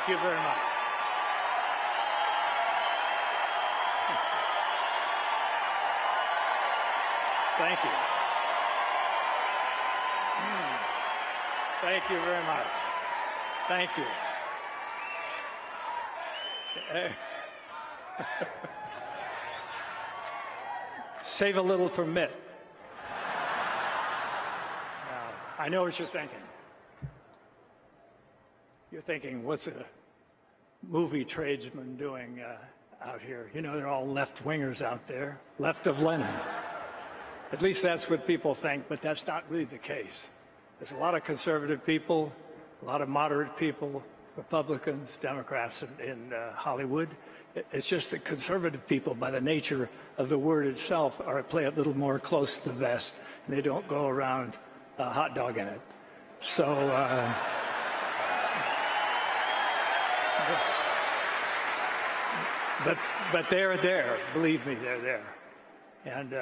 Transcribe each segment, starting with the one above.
Thank you very much. Thank you. Thank you very much. Thank you. Save a little for Mitt. Now, I know what you're thinking. You're thinking, what's a movie tradesman doing out here? You know, they're all left-wingers out there, left of Lenin. At least that's what people think, but that's not really the case. There's a lot of conservative people, a lot of moderate people, Republicans, Democrats in Hollywood. It's just that conservative people, by the nature of the word itself, play a little more close to the vest, and they don't go around hot dogging it. So, but they're there. Believe me, they're there. And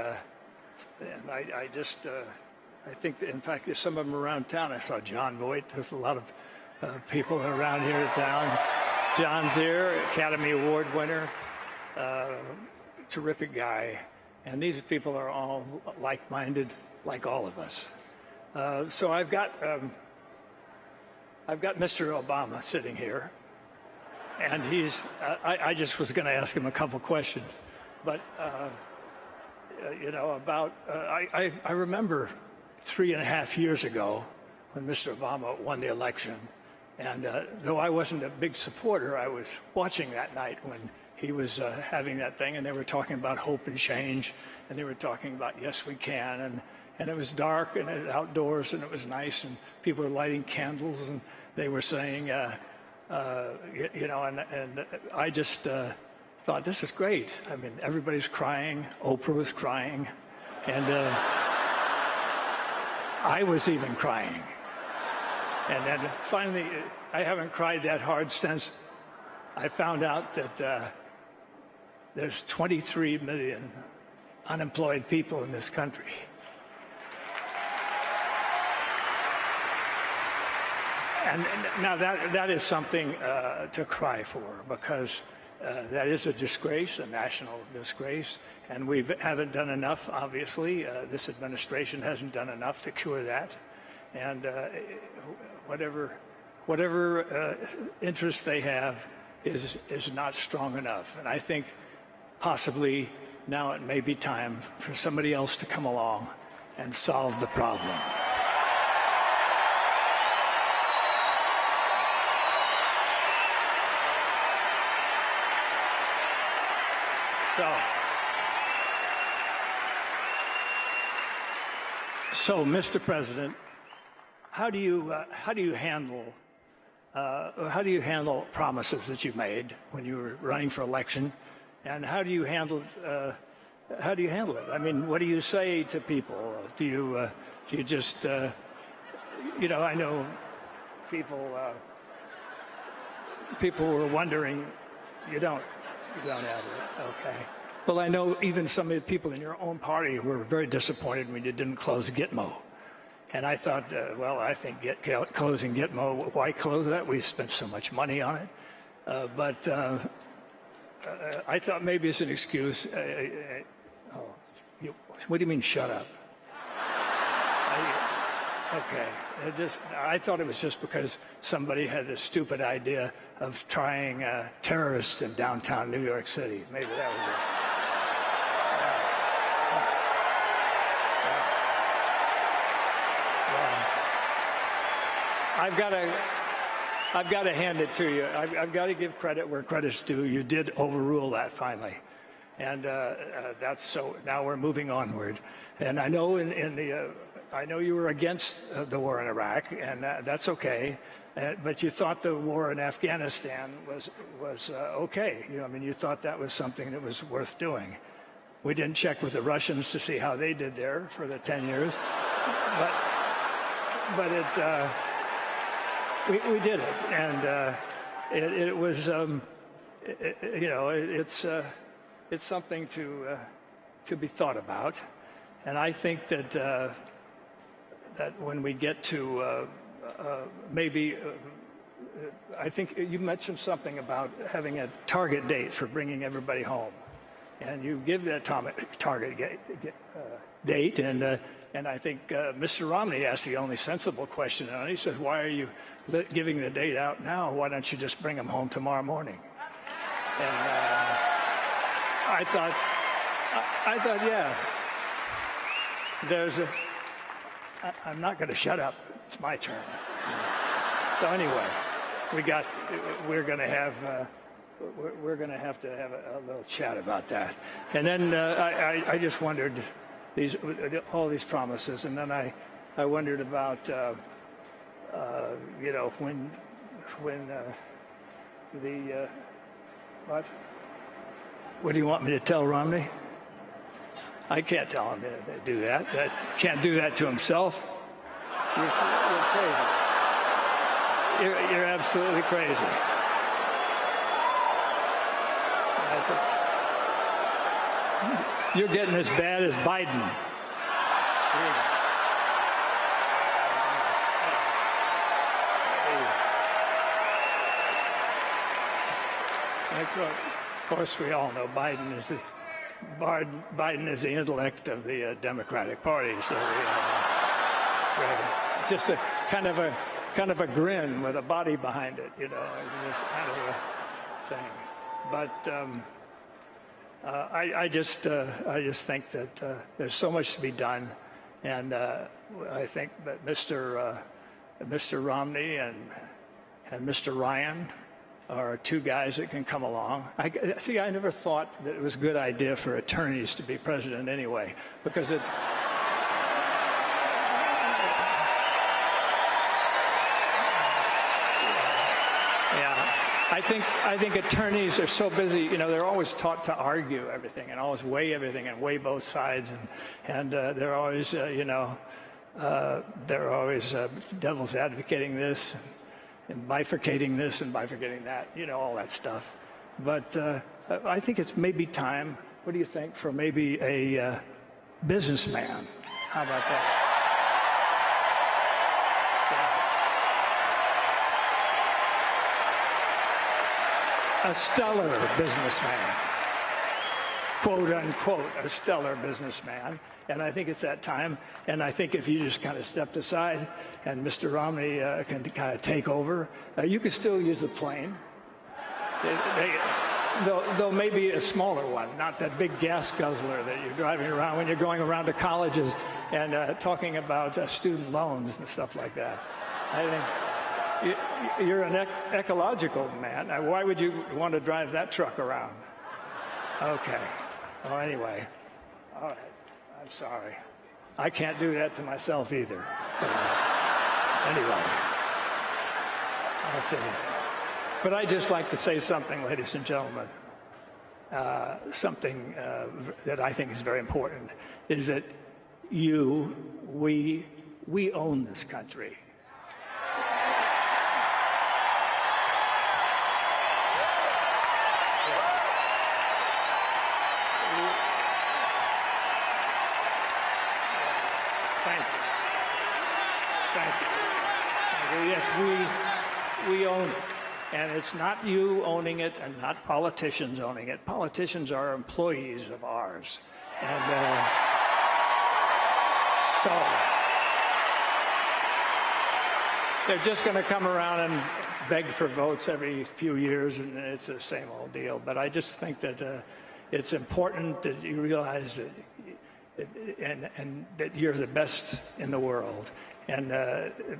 I just, I think, that, in fact, there's some of them around town. I saw John Voight. There's a lot of people around here in town. John's here, Academy Award winner, terrific guy. And these people are all like-minded, like all of us. So I've got Mr. Obama sitting here, and he's. I just was going to ask him a couple questions, but you know, about I remember 3.5 years ago when Mr. Obama won the election. And though I wasn't a big supporter, I was watching that night when he was having that thing, and they were talking about hope and change, and they were talking about yes, we can, and it was dark and it was outdoors and it was nice, and people were lighting candles, and they were saying, you know, and I just thought, this is great. I mean, everybody's crying. Oprah was crying, and I was even crying. And then finally, I haven't cried that hard since I found out that there's 23 million unemployed people in this country. And now that is something to cry for, because that is a disgrace, a national disgrace, and we haven't done enough, obviously. This administration hasn't done enough to cure that. And whatever interest they have is not strong enough. And I think possibly now it may be time for somebody else to come along and solve the problem. So, Mr. President, how do you handle promises that you made when you were running for election, and how do you handle it? I mean, what do you say to people? Do you just you know? I know people were wondering. You don't have it, okay? Well, I know even some of the people in your own party were very disappointed when you didn't close Gitmo. And I thought, well, I think closing Gitmo, why close that? We've spent so much money on it. But I thought maybe it's an excuse. What do you mean, shut up? Okay. I thought it was just because somebody had a stupid idea of trying terrorists in downtown New York City. Maybe that was it. I've got to hand it to you. I've got to give credit where credit's due. You did overrule that finally, and that's so. Now we're moving onward. And I know I know you were against the war in Iraq, and that's okay. But you thought the war in Afghanistan was okay. You know, I mean, you thought that was something that was worth doing. We didn't check with the Russians to see how they did there for the 10 years, but it. We did it, and it was, you know, it's something to be thought about, and I think that that when we get to maybe I think you mentioned something about having a target date for bringing everybody home, and you give that target date, and I think Mr. Romney asked the only sensible question, and he says, "Why are you giving the date out now? Why don't you just bring them home tomorrow morning?" And I thought, yeah, I'm not going to shut up. It's my turn. So anyway, we're going to have to have a little chat about that. And then I just wondered all these promises, and then I wondered about when what do you want me to tell Romney? I can't tell him to do that. Can't do that to himself. You're crazy. You're absolutely crazy. You're getting as bad as Biden. Of course, we all know Biden is the intellect of the Democratic Party. So just a kind of a grin with a body behind it, It's just kind of a thing. But I just think that there's so much to be done, and I think that Mr. Romney and Mr. Ryan are two guys that can come along. I never thought that it was a good idea for attorneys to be president anyway, because it's. I think attorneys are so busy. They're always taught to argue everything and always weigh everything and weigh both sides, and they're always devil's advocating this and bifurcating this and bifurcating that. All that stuff. But I think it's maybe time. What do you think for maybe a businessman? How about that? A stellar businessman, quote unquote, a stellar businessman. And I think it's that time. And I think if you just kind of stepped aside and Mr. Romney can kind of take over, you could still use the plane. Though maybe a smaller one, not that big gas guzzler that you're driving around when you're going around to colleges and talking about student loans and stuff like that. I think. You're an ecological man. Why would you want to drive that truck around? Okay. Well, anyway. All right. I'm sorry. I can't do that to myself either. So, anyway. I'll see. But I'd just like to say something, ladies and gentlemen. Something that I think is very important is that we own this country. Yes, we own it. And it's not you owning it and not politicians owning it. Politicians are employees of ours. And so they're just going to come around and beg for votes every few years, and it's the same old deal. But I just think that it's important that you realize that and that you're the best in the world. And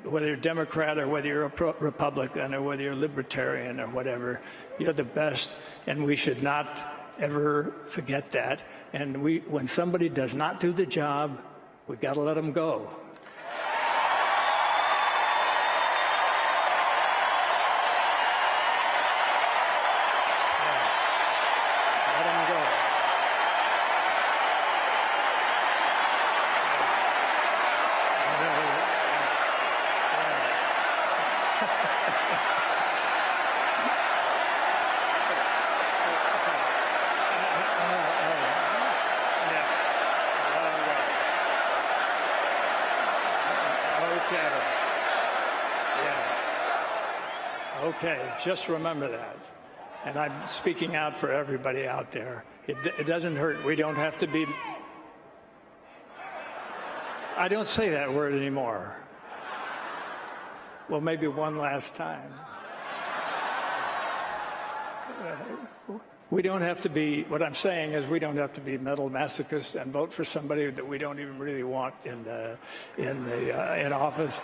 whether you're Democrat or whether you're a Republican or whether you're libertarian or whatever, you're the best, and we should not ever forget that. And when somebody does not do the job, we got to let them go. Okay, just remember that. And I'm speaking out for everybody out there. It doesn't hurt. We don't have to be. I don't say that word anymore. Well, maybe one last time. We don't have to be, what I'm saying is we don't have to be mental masochists and vote for somebody that we don't even really want in office.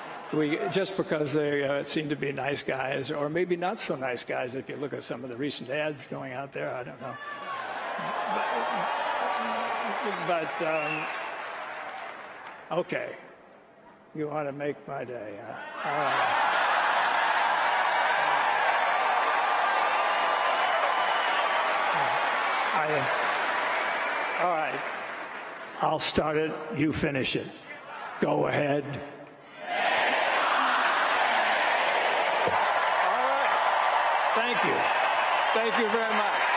Just because they seem to be nice guys, or maybe not so nice guys if you look at some of the recent ads going out there, I don't know. Okay, you want to make my day, huh? All right. All right, I'll start it, you finish it. Go ahead. All right, thank you. Thank you very much.